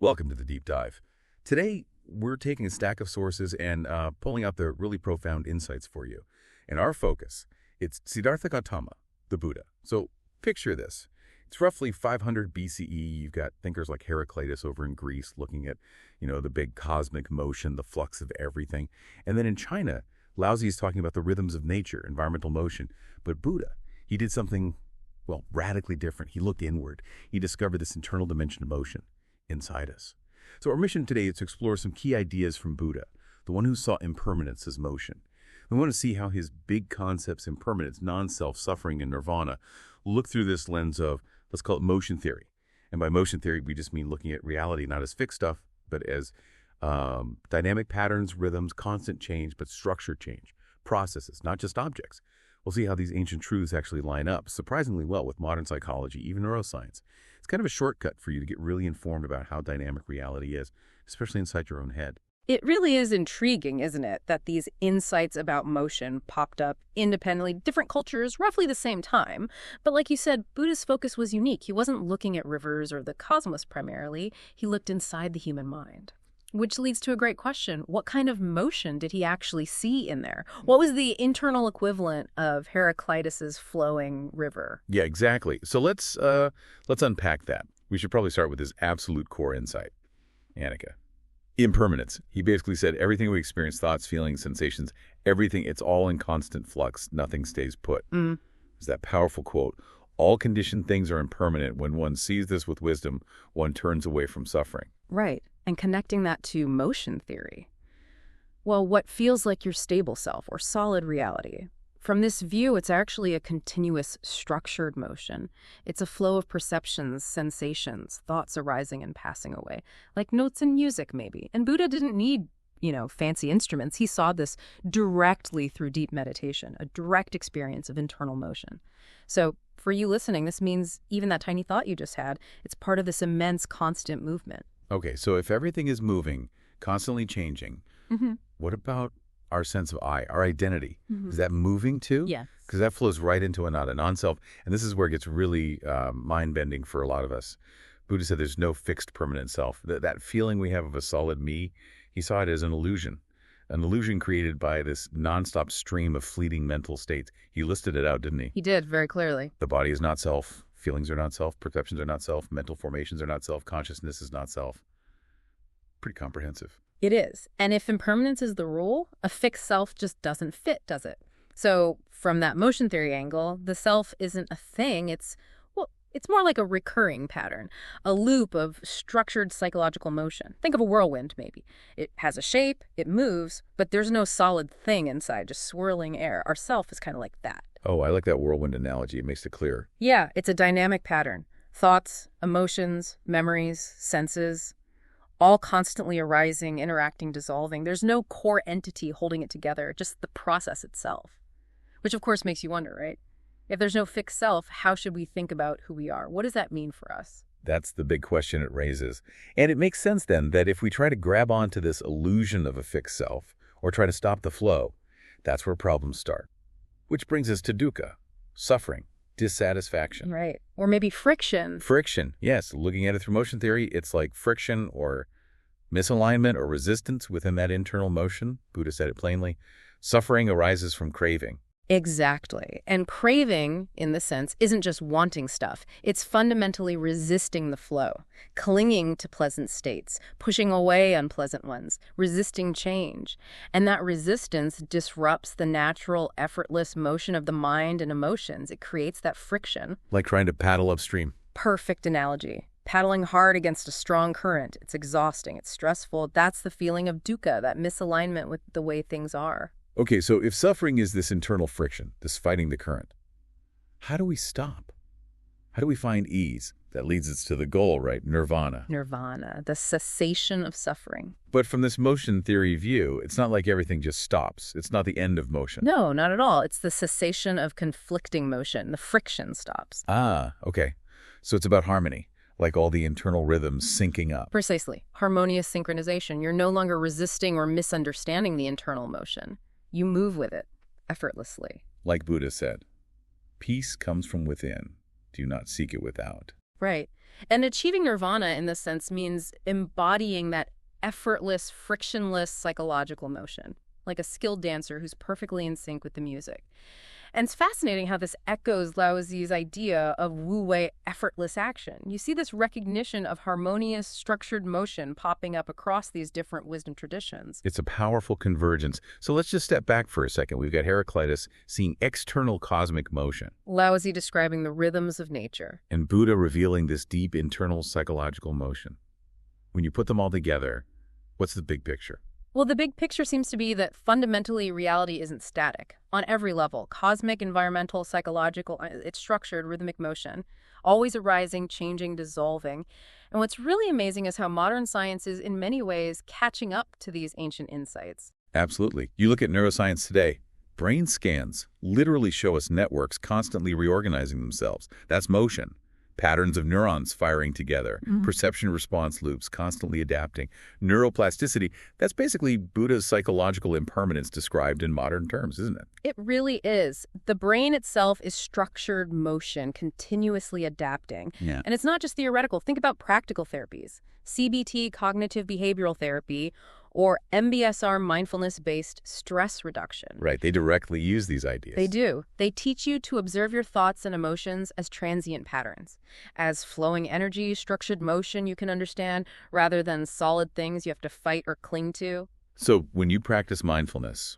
Welcome to the Deep Dive. Today, we're taking a stack of sources and pulling out the really profound insights for you. And our focus, it's Siddhartha Gautama, the Buddha. So picture this. It's roughly 500 BCE. You've got thinkers like Heraclitus over in Greece looking at, the big cosmic motion, the flux of everything. And then in China, Laozi is talking about the rhythms of nature, environmental motion. But Buddha, he did something, well, radically different. He looked inward. He discovered this internal dimension of motion inside us. So our mission today is to explore some key ideas from Buddha, the one who saw impermanence as motion. We want to see how his big concepts, impermanence, non-self, suffering, and nirvana, look through this lens of, let's call it motion theory. And by motion theory, we just mean looking at reality not as fixed stuff, but as dynamic patterns, rhythms, constant change, but structured change, processes, not just objects. We'll see how these ancient truths actually line up surprisingly well with modern psychology, even neuroscience. It's kind of a shortcut for you to get really informed about how dynamic reality is, especially inside your own head. It really is intriguing, isn't it, that these insights about motion popped up independently, different cultures, roughly the same time. But like you said, Buddha's focus was unique. He wasn't looking at rivers or the cosmos primarily. He looked inside the human mind. Which leads to a great question. What kind of motion did he actually see in there? What was the internal equivalent of Heraclitus's flowing river? Yeah, exactly. So let's unpack that. We should probably start with his absolute core insight, anicca. Impermanence. He basically said everything we experience, thoughts, feelings, sensations, everything, it's all in constant flux. Nothing stays put. It's that powerful quote. All conditioned things are impermanent. When one sees this with wisdom, one turns away from suffering. Right. And connecting that to motion theory. Well, what feels like your stable self or solid reality? From this view, it's actually a continuous, structured motion. It's a flow of perceptions, sensations, thoughts arising and passing away, like notes in music, maybe. And Buddha didn't need, fancy instruments. He saw this directly through deep meditation, a direct experience of internal motion. So for you listening, this means even that tiny thought you just had, it's part of this immense constant movement. Okay, so if everything is moving, constantly changing, what about our sense of I, our identity? Is that moving too? Yes. Because that flows right into anatta, non-self. And this is where it gets really mind-bending for a lot of us. Buddha said there's no fixed permanent self. That feeling we have of a solid me, he saw it as an illusion created by this nonstop stream of fleeting mental states. He listed it out, didn't he? He did, very clearly. The body is not self. Feelings are not self, perceptions are not self, mental formations are not self, consciousness is not self. Pretty comprehensive. It is. And if impermanence is the rule, a fixed self just doesn't fit, does it? So from that motion theory angle, the self isn't a thing. It's more like a recurring pattern, a loop of structured psychological motion. Think of a whirlwind, maybe. It has a shape, it moves, but there's no solid thing inside, just swirling air. Our self is kind of like that. Oh, I like that whirlwind analogy. It makes it clear. Yeah, it's a dynamic pattern. Thoughts, emotions, memories, senses, all constantly arising, interacting, dissolving. There's no core entity holding it together, just the process itself. Which, of course, makes you wonder, right? If there's no fixed self, how should we think about who we are? What does that mean for us? That's the big question it raises. And it makes sense, then, that if we try to grab onto this illusion of a fixed self or try to stop the flow, that's where problems start. Which brings us to dukkha, suffering, dissatisfaction. Right. Or maybe friction. Friction, yes. Looking at it through motion theory, it's like friction or misalignment or resistance within that internal motion. Buddha said it plainly. Suffering arises from craving. Exactly. And craving, in the sense, isn't just wanting stuff. It's fundamentally resisting the flow, clinging to pleasant states, pushing away unpleasant ones, resisting change. And that resistance disrupts the natural, effortless motion of the mind and emotions. It creates that friction. Like trying to paddle upstream. Perfect analogy. Paddling hard against a strong current. It's exhausting. It's stressful. That's the feeling of dukkha, that misalignment with the way things are. Okay, so if suffering is this internal friction, this fighting the current, how do we stop? How do we find ease? That leads us to the goal, right? Nirvana. Nirvana, the cessation of suffering. But from this motion theory view, it's not like everything just stops. It's not the end of motion. No, not at all. It's the cessation of conflicting motion. The friction stops. Ah, okay. So it's about harmony, like all the internal rhythms syncing up. Precisely. Harmonious synchronization. You're no longer resisting or misunderstanding the internal motion. You move with it, effortlessly. Like Buddha said, peace comes from within. Do not seek it without. Right. And achieving nirvana in this sense means embodying that effortless, frictionless psychological motion, like a skilled dancer who's perfectly in sync with the music. And it's fascinating how this echoes Laozi's idea of wu-wei effortless action. You see this recognition of harmonious, structured motion popping up across these different wisdom traditions. It's a powerful convergence. So let's just step back for a second. We've got Heraclitus seeing external cosmic motion, Laozi describing the rhythms of nature. and Buddha revealing this deep internal psychological motion. When you put them all together, what's the big picture? Well, the big picture seems to be that fundamentally reality isn't static. On every level, cosmic, environmental, psychological, it's structured, rhythmic motion, always arising, changing, dissolving. And what's really amazing is how modern science is in many ways catching up to these ancient insights. Absolutely. You look at neuroscience today. Brain scans literally show us networks constantly reorganizing themselves. That's motion. Patterns of neurons firing together, perception response loops constantly adapting. Neuroplasticity, that's basically Buddha's psychological impermanence described in modern terms, isn't it? It really is. The brain itself is structured motion, continuously adapting. Yeah. And it's not just theoretical. Think about practical therapies. CBT, cognitive behavioral therapy, or MBSR, mindfulness-based stress reduction. Right, they directly use these ideas. They do. They teach you to observe your thoughts and emotions as transient patterns, as flowing energy, structured motion you can understand, rather than solid things you have to fight or cling to. So when you practice mindfulness,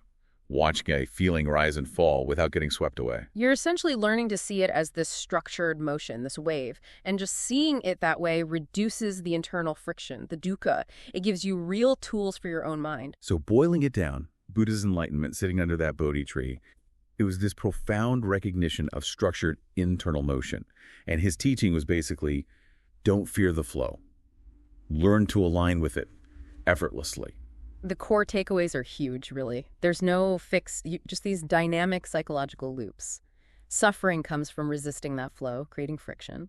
watching a feeling rise and fall without getting swept away. You're essentially learning to see it as this structured motion, this wave, and just seeing it that way reduces the internal friction, the dukkha. It gives you real tools for your own mind. So boiling it down, Buddha's enlightenment sitting under that Bodhi tree, it was this profound recognition of structured internal motion. And his teaching was basically, don't fear the flow. Learn to align with it effortlessly. The core takeaways are huge, really. There's no fix, just these dynamic psychological loops. Suffering comes from resisting that flow, creating friction.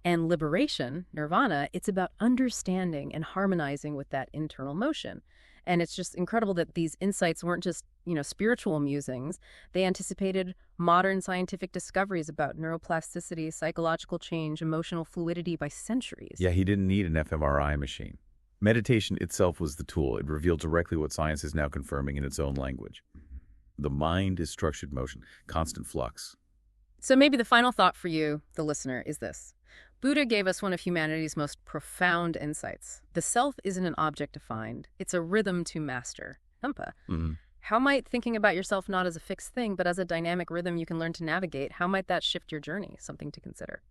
And liberation, nirvana, it's about understanding and harmonizing with that internal motion. And it's just incredible that these insights weren't just, spiritual musings. They anticipated modern scientific discoveries about neuroplasticity, psychological change, emotional fluidity by centuries. Yeah, he didn't need an fMRI machine. Meditation itself was the tool. It revealed directly what science is now confirming in its own language. The mind is structured motion, constant flux. So maybe the final thought for you, the listener, is this. Buddha gave us one of humanity's most profound insights. The self isn't an object to find. It's a rhythm to master. How might thinking about yourself not as a fixed thing, but as a dynamic rhythm you can learn to navigate, how might that shift your journey? Something to consider.